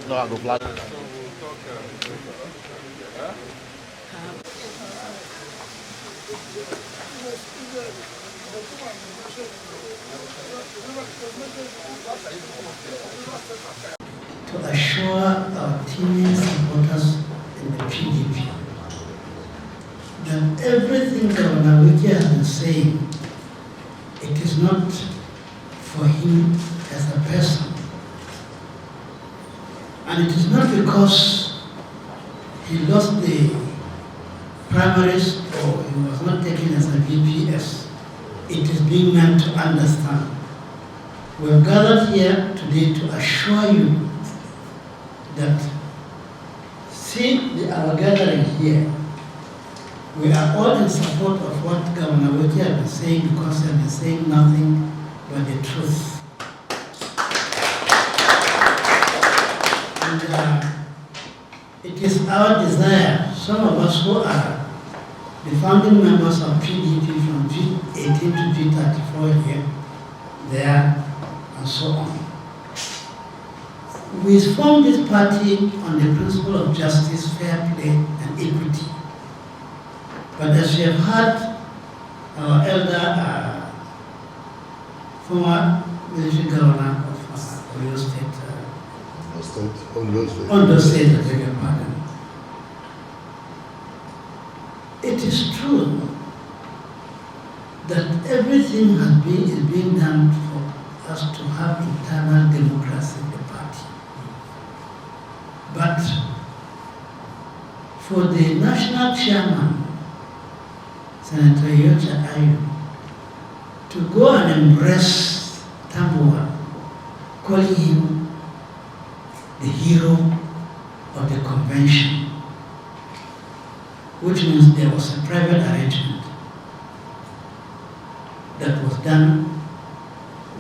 No, I go flat. To assure our teammates and supporters in the PDP that everything Governor Wike has been saying, it is not for him as a person. And it is not because he lost the primaries or he was not taken as a VPS. It is being meant to understand. We have gathered here today to assure you that our gathering here, we are all in support of what Governor Wike has been saying, because he has been saying nothing but the truth. And it is our desire, some of us who are the founding members of PDP from G18 to G34 here, there, and so on. We formed this party on the principle of justice, fair play, and equity. But as you have heard our elder, former military governor of Oyo State, Ondo State, I beg your pardon. It is true that everything is being done for us to have internal democracy in the party. But for the national chairman, Senator Yocha Ayu, to go and embrace Tambuwal, calling him the hero of the convention, which means there was a private arrangement that was done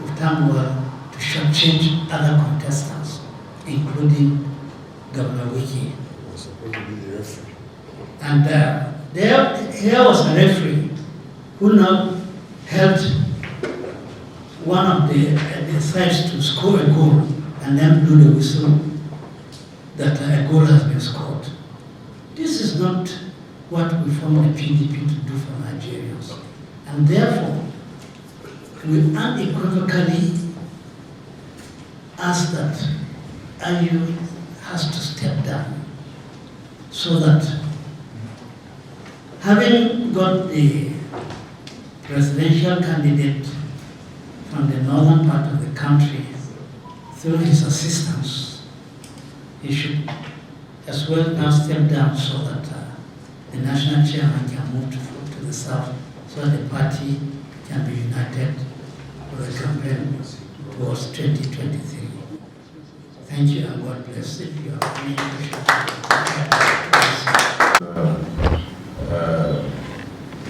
with Tambuwal to shortchange other contestants, including Governor Wike. Was supposed to be the referee. And here was a referee who now helped one of the sides to score a goal and then blew the whistle that a goal has been scored. This is not what we formed the PDP to do for Nigerians. And therefore, we unequivocally ask that Ayu has to step down so that, having got the presidential candidate from the northern part of the country through his assistance, he should as well now step down so that the national chairman can move to the south, so that the party can be united for the campaign towards 2023. Thank you and God bless. If you have any questions,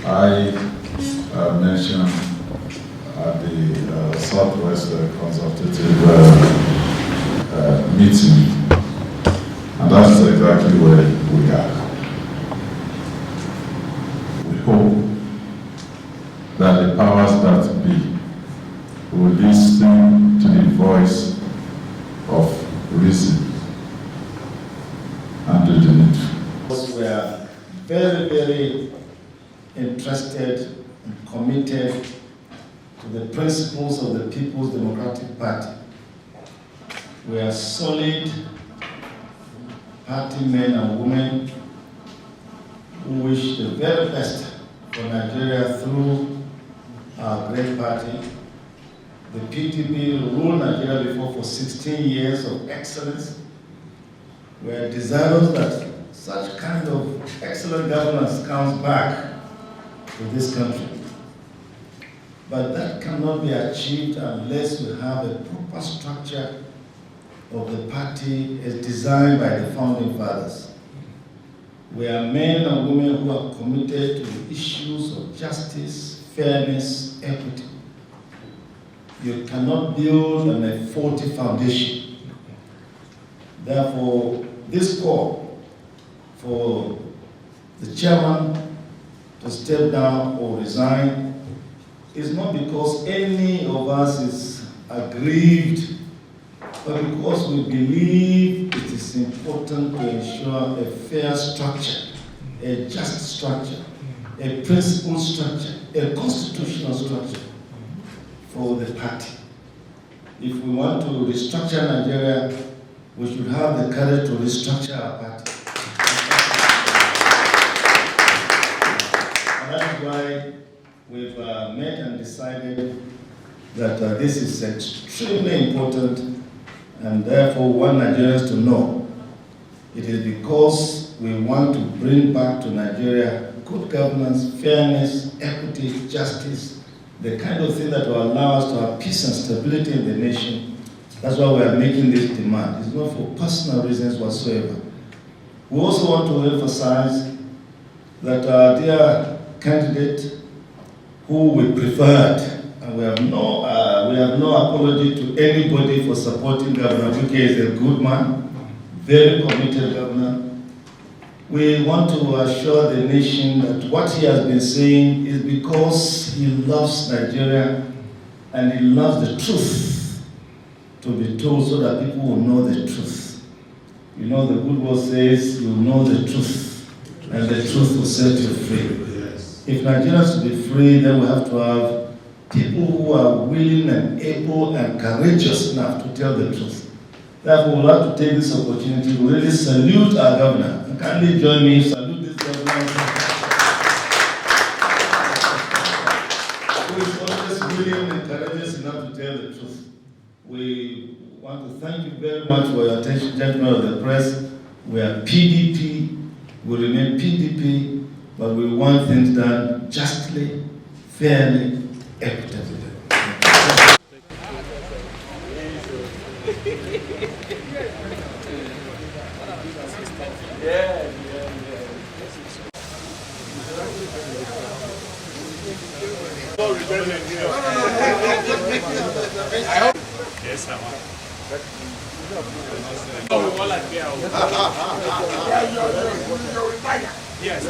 I mentioned at the Southwest Consultative meeting, and that's exactly where we are. We hope that the powers that be will listen to the voice of reason and do the needful. We are very, very interested and committed to the principles of the People's Democratic Party. We are solid party men and women who wish the very best for Nigeria through our great party. The PDP ruled Nigeria before for 16 years of excellence. We are desirous that such kind of excellent governance comes back to this country. But that cannot be achieved unless we have a proper structure of the party as designed by the founding fathers. We are men and women who are committed to the issues of justice, fairness, equity. You cannot build on a faulty foundation. Therefore, this call for the chairman to step down or resign is not because any of us is aggrieved but because we believe it is important to ensure a fair structure, a just structure, a principled structure, a constitutional structure for the party. If we want to restructure Nigeria, we should have the courage to restructure our party. And that is why we've met and decided that this is extremely important, and therefore want Nigerians to know it is because we want to bring back to Nigeria good governance, fairness, equity, justice, the kind of thing that will allow us to have peace and stability in the nation. That's why we are making this demand. It's not for personal reasons whatsoever. We also want to emphasize that our dear candidate, who we preferred, and we have no apology to anybody for supporting Governor Wike. Is a good man, very committed governor. We want to assure the nation that what he has been saying is because he loves Nigeria and he loves the truth to be told so that people will know the truth. You know, the good word says, you know the truth, and the truth will set you free. If Nigerians to be free, then we have to have people who are willing and able and courageous enough to tell the truth. Therefore, we'll have to take this opportunity to really salute our governor. Kindly join me in salute this governor who is always willing and courageous enough to tell the truth. We want to thank you very much for your attention, gentlemen of the press. We are PDP, we remain PDP, but we want things done justly, fairly, equitably. Yes, I want. Yes.